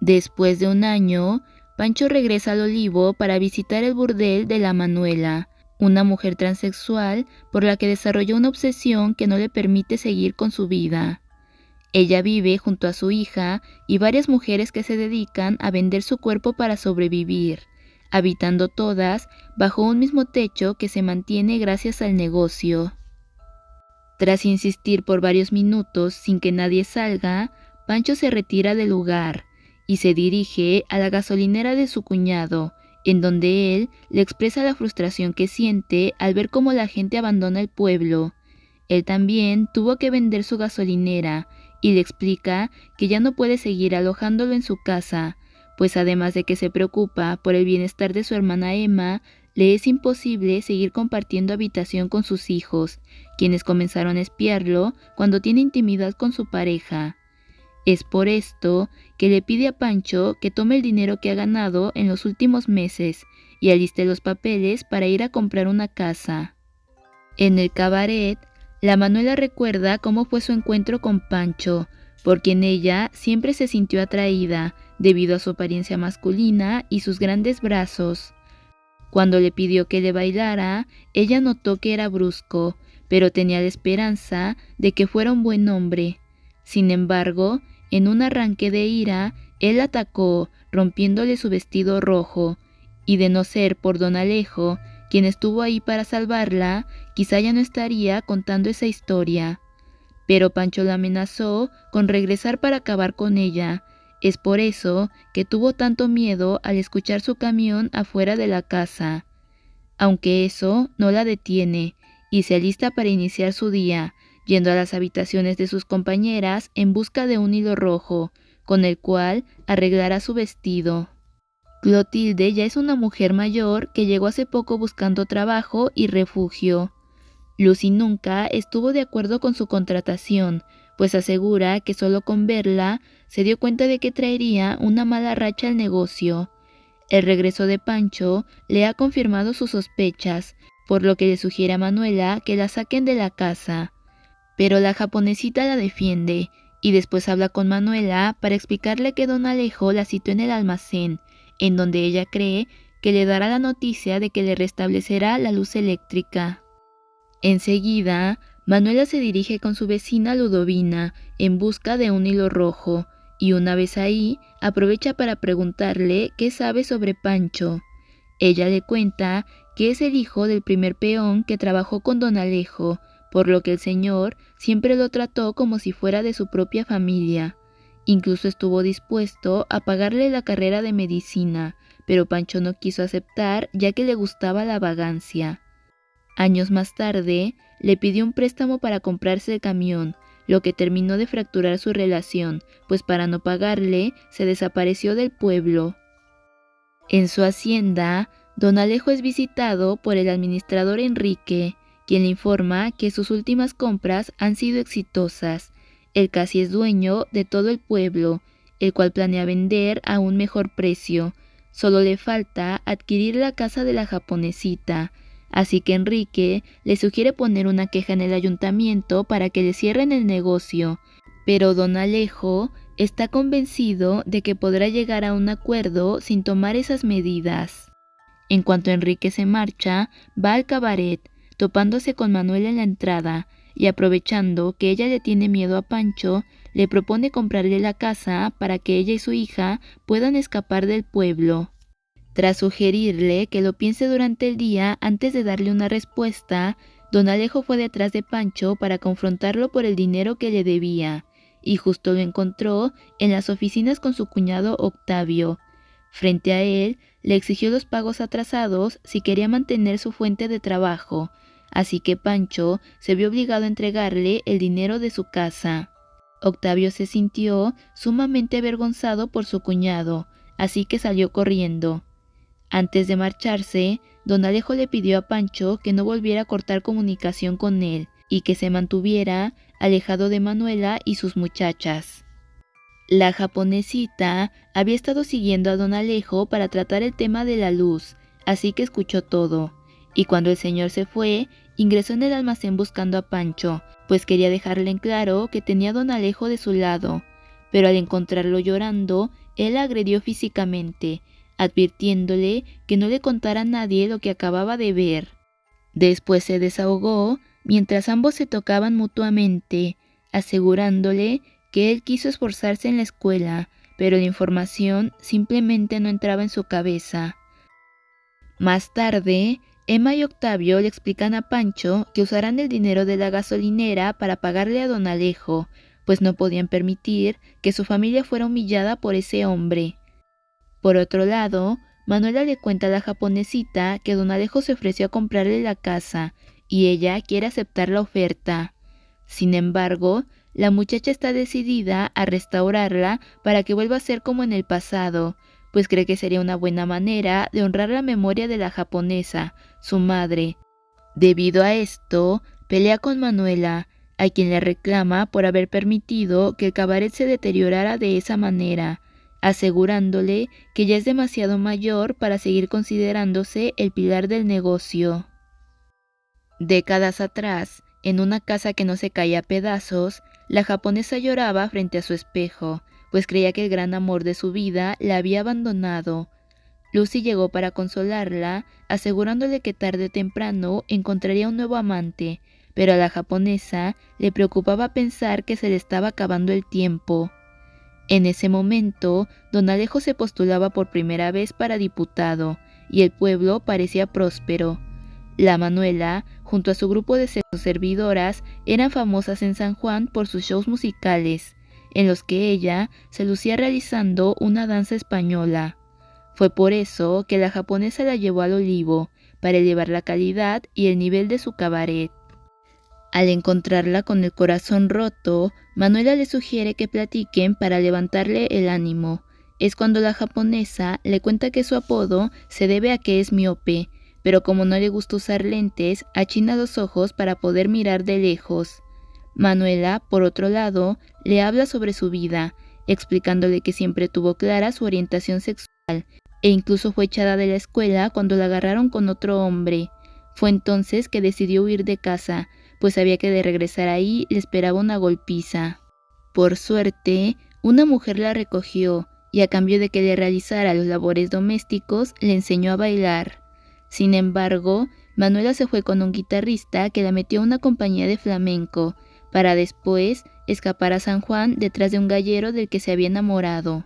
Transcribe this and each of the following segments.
Después de un año, Pancho regresa al Olivo para visitar el burdel de la Manuela, una mujer transexual por la que desarrolló una obsesión que no le permite seguir con su vida. Ella vive junto a su hija y varias mujeres que se dedican a vender su cuerpo para sobrevivir, habitando todas bajo un mismo techo que se mantiene gracias al negocio. Tras insistir por varios minutos sin que nadie salga, Pancho se retira del lugar y se dirige a la gasolinera de su cuñado, en donde él le expresa la frustración que siente al ver cómo la gente abandona el pueblo. Él también tuvo que vender su gasolinera y le explica que ya no puede seguir alojándolo en su casa, pues además de que se preocupa por el bienestar de su hermana Emma, le es imposible seguir compartiendo habitación con sus hijos, quienes comenzaron a espiarlo cuando tiene intimidad con su pareja. Es por esto que le pide a Pancho que tome el dinero que ha ganado en los últimos meses y aliste los papeles para ir a comprar una casa. En el cabaret, la Manuela recuerda cómo fue su encuentro con Pancho, por quien ella siempre se sintió atraída debido a su apariencia masculina y sus grandes brazos. Cuando le pidió que le bailara, ella notó que era brusco, pero tenía la esperanza de que fuera un buen hombre. Sin embargo, en un arranque de ira, él la atacó, rompiéndole su vestido rojo, y de no ser por don Alejo, quien estuvo ahí para salvarla, quizá ya no estaría contando esa historia. Pero Pancho la amenazó con regresar para acabar con ella. Es por eso que tuvo tanto miedo al escuchar su camión afuera de la casa. Aunque eso no la detiene, y se alista para iniciar su día, yendo a las habitaciones de sus compañeras en busca de un hilo rojo, con el cual arreglará su vestido. Clotilde ya es una mujer mayor que llegó hace poco buscando trabajo y refugio. Lucy nunca estuvo de acuerdo con su contratación, pues asegura que solo con verla se dio cuenta de que traería una mala racha al negocio. El regreso de Pancho le ha confirmado sus sospechas, por lo que le sugiere a Manuela que la saquen de la casa. Pero la japonesita la defiende, y después habla con Manuela para explicarle que don Alejo la citó en el almacén, en donde ella cree que le dará la noticia de que le restablecerá la luz eléctrica. Enseguida, Manuela se dirige con su vecina Ludovina en busca de un hilo rojo, y una vez ahí, aprovecha para preguntarle qué sabe sobre Pancho. Ella le cuenta que es el hijo del primer peón que trabajó con don Alejo, por lo que el señor siempre lo trató como si fuera de su propia familia. Incluso estuvo dispuesto a pagarle la carrera de medicina, pero Pancho no quiso aceptar ya que le gustaba la vagancia. Años más tarde, le pidió un préstamo para comprarse el camión, lo que terminó de fracturar su relación, pues para no pagarle, se desapareció del pueblo. En su hacienda, don Alejo es visitado por el administrador Enrique, quien le informa que sus últimas compras han sido exitosas. Él casi es dueño de todo el pueblo, el cual planea vender a un mejor precio. Solo le falta adquirir la casa de la japonesita, así que Enrique le sugiere poner una queja en el ayuntamiento para que le cierren el negocio, pero don Alejo está convencido de que podrá llegar a un acuerdo sin tomar esas medidas. En cuanto Enrique se marcha, va al cabaret, topándose con Manuela en la entrada, y aprovechando que ella le tiene miedo a Pancho, le propone comprarle la casa para que ella y su hija puedan escapar del pueblo. Tras sugerirle que lo piense durante el día antes de darle una respuesta, don Alejo fue detrás de Pancho para confrontarlo por el dinero que le debía, y justo lo encontró en las oficinas con su cuñado Octavio. Frente a él, le exigió los pagos atrasados si quería mantener su fuente de trabajo, así que Pancho se vio obligado a entregarle el dinero de su casa. Octavio se sintió sumamente avergonzado por su cuñado, así que salió corriendo. Antes de marcharse, don Alejo le pidió a Pancho que no volviera a cortar comunicación con él y que se mantuviera alejado de Manuela y sus muchachas. La japonesita había estado siguiendo a don Alejo para tratar el tema de la luz, así que escuchó todo, y cuando el señor se fue, ingresó en el almacén buscando a Pancho, pues quería dejarle en claro que tenía a don Alejo de su lado, pero al encontrarlo llorando, él la agredió físicamente, advirtiéndole que no le contara a nadie lo que acababa de ver. Después se desahogó, mientras ambos se tocaban mutuamente, asegurándole que él quiso esforzarse en la escuela, pero la información simplemente no entraba en su cabeza. Más tarde, Emma y Octavio le explican a Pancho que usarán el dinero de la gasolinera para pagarle a don Alejo, pues no podían permitir que su familia fuera humillada por ese hombre. Por otro lado, Manuela le cuenta a la japonesita que don Alejo se ofreció a comprarle la casa y ella quiere aceptar la oferta. Sin embargo, la muchacha está decidida a restaurarla para que vuelva a ser como en el pasado, pues cree que sería una buena manera de honrar la memoria de la japonesa, su madre. Debido a esto, pelea con Manuela, a quien le reclama por haber permitido que el cabaret se deteriorara de esa manera, asegurándole que ya es demasiado mayor para seguir considerándose el pilar del negocio. Décadas atrás, en una casa que no se caía a pedazos, la japonesa lloraba frente a su espejo, pues creía que el gran amor de su vida la había abandonado. Lucy llegó para consolarla, asegurándole que tarde o temprano encontraría un nuevo amante, pero a la japonesa le preocupaba pensar que se le estaba acabando el tiempo. En ese momento, don Alejo se postulaba por primera vez para diputado, y el pueblo parecía próspero. La Manuela, junto a su grupo de servidoras, eran famosas en San Juan por sus shows musicales, en los que ella se lucía realizando una danza española. Fue por eso que la japonesa la llevó al Olivo, para elevar la calidad y el nivel de su cabaret. Al encontrarla con el corazón roto, Manuela le sugiere que platiquen para levantarle el ánimo. Es cuando la japonesa le cuenta que su apodo se debe a que es miope, pero como no le gusta usar lentes, achina los ojos para poder mirar de lejos. Manuela, por otro lado, le habla sobre su vida, explicándole que siempre tuvo clara su orientación sexual, e incluso fue echada de la escuela cuando la agarraron con otro hombre. Fue entonces que decidió huir de casa, pues sabía que de regresar ahí le esperaba una golpiza. Por suerte, una mujer la recogió, y a cambio de que le realizara los labores domésticos, le enseñó a bailar. Sin embargo, Manuela se fue con un guitarrista que la metió a una compañía de flamenco, para después escapar a San Juan detrás de un gallero del que se había enamorado.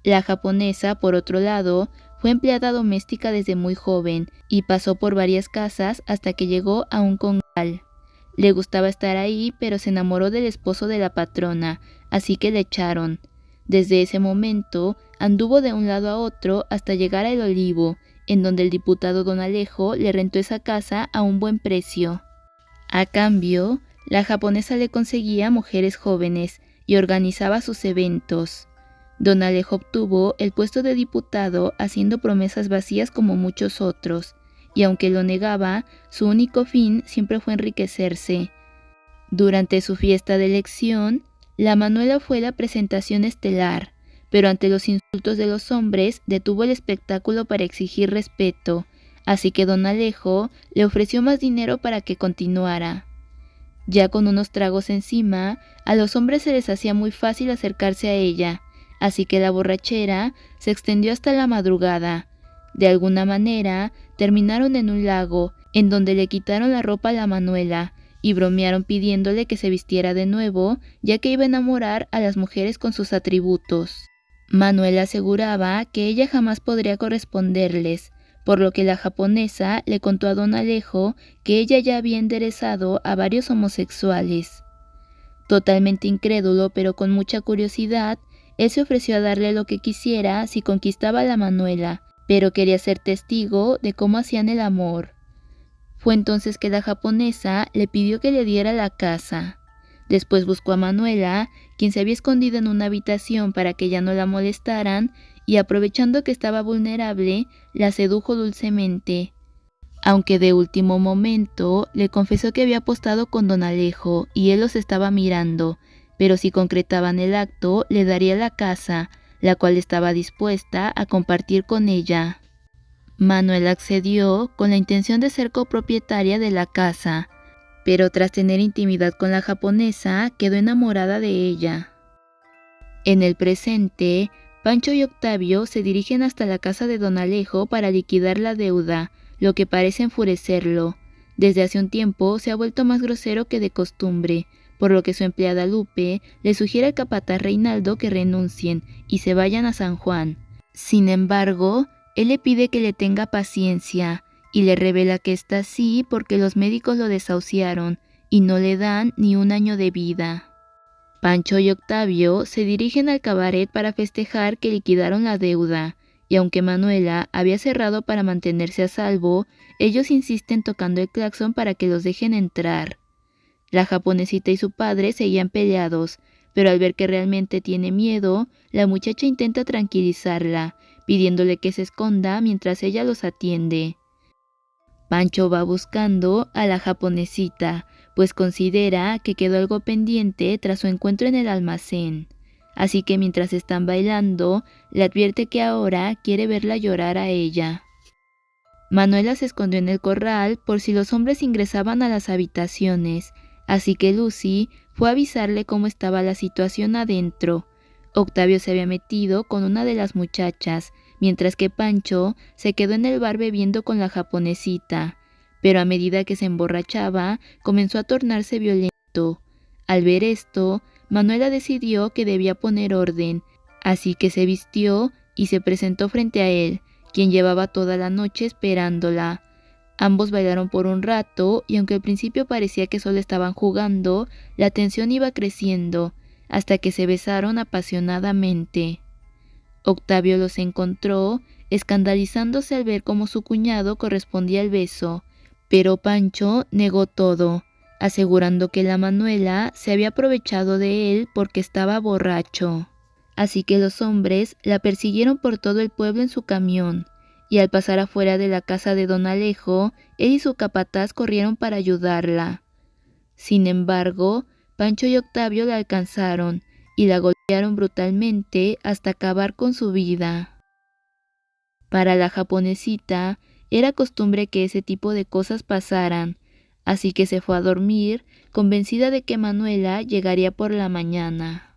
La japonesa, por otro lado, fue empleada doméstica desde muy joven y pasó por varias casas hasta que llegó a un congal. Le gustaba estar ahí, pero se enamoró del esposo de la patrona, así que le echaron. Desde ese momento anduvo de un lado a otro hasta llegar a El Olivo, en donde el diputado don Alejo le rentó esa casa a un buen precio. A cambio, la japonesa le conseguía mujeres jóvenes y organizaba sus eventos. Don Alejo obtuvo el puesto de diputado haciendo promesas vacías como muchos otros, y aunque lo negaba, su único fin siempre fue enriquecerse. Durante su fiesta de elección, la Manuela fue la presentación estelar, pero ante los insultos de los hombres detuvo el espectáculo para exigir respeto, así que don Alejo le ofreció más dinero para que continuara. Ya con unos tragos encima, a los hombres se les hacía muy fácil acercarse a ella, así que la borrachera se extendió hasta la madrugada. De alguna manera, terminaron en un lago, en donde le quitaron la ropa a la Manuela, y bromearon pidiéndole que se vistiera de nuevo, ya que iba a enamorar a las mujeres con sus atributos. Manuela aseguraba que ella jamás podría corresponderles, por lo que la japonesa le contó a don Alejo que ella ya había enderezado a varios homosexuales. Totalmente incrédulo, pero con mucha curiosidad, él se ofreció a darle lo que quisiera si conquistaba a la Manuela, pero quería ser testigo de cómo hacían el amor. Fue entonces que la japonesa le pidió que le diera la casa. Después buscó a Manuela, quien se había escondido en una habitación para que ya no la molestaran, y aprovechando que estaba vulnerable, la sedujo dulcemente. Aunque de último momento, le confesó que había apostado con don Alejo y él los estaba mirando, pero si concretaban el acto, le daría la casa, la cual estaba dispuesta a compartir con ella. Manuela accedió con la intención de ser copropietaria de la casa, pero tras tener intimidad con la japonesa, quedó enamorada de ella. En el presente, Pancho y Octavio se dirigen hasta la casa de don Alejo para liquidar la deuda, lo que parece enfurecerlo. Desde hace un tiempo se ha vuelto más grosero que de costumbre, por lo que su empleada Lupe le sugiere al capataz Reinaldo que renuncien y se vayan a San Juan. Sin embargo, él le pide que le tenga paciencia y le revela que está así porque los médicos lo desahuciaron y no le dan ni un año de vida. Pancho y Octavio se dirigen al cabaret para festejar que liquidaron la deuda, y aunque Manuela había cerrado para mantenerse a salvo, ellos insisten tocando el claxon para que los dejen entrar. La japonesita y su padre seguían peleados, pero al ver que realmente tiene miedo, la muchacha intenta tranquilizarla, pidiéndole que se esconda mientras ella los atiende. Pancho va buscando a la japonesita, pues considera que quedó algo pendiente tras su encuentro en el almacén. Así que mientras están bailando, le advierte que ahora quiere verla llorar a ella. Manuela se escondió en el corral por si los hombres ingresaban a las habitaciones, así que Lucy fue a avisarle cómo estaba la situación adentro. Octavio se había metido con una de las muchachas, mientras que Pancho se quedó en el bar bebiendo con la japonesita, pero a medida que se emborrachaba, comenzó a tornarse violento. Al ver esto, Manuela decidió que debía poner orden, así que se vistió y se presentó frente a él, quien llevaba toda la noche esperándola. Ambos bailaron por un rato y aunque al principio parecía que solo estaban jugando, la tensión iba creciendo, hasta que se besaron apasionadamente. Octavio los encontró, escandalizándose al ver cómo su cuñado correspondía al beso, pero Pancho negó todo, asegurando que la Manuela se había aprovechado de él porque estaba borracho. Así que los hombres la persiguieron por todo el pueblo en su camión, y al pasar afuera de la casa de don Alejo, él y su capataz corrieron para ayudarla. Sin embargo, Pancho y Octavio la alcanzaron y la golpearon brutalmente hasta acabar con su vida. Para la japonesita, era costumbre que ese tipo de cosas pasaran, así que se fue a dormir, convencida de que Manuela llegaría por la mañana.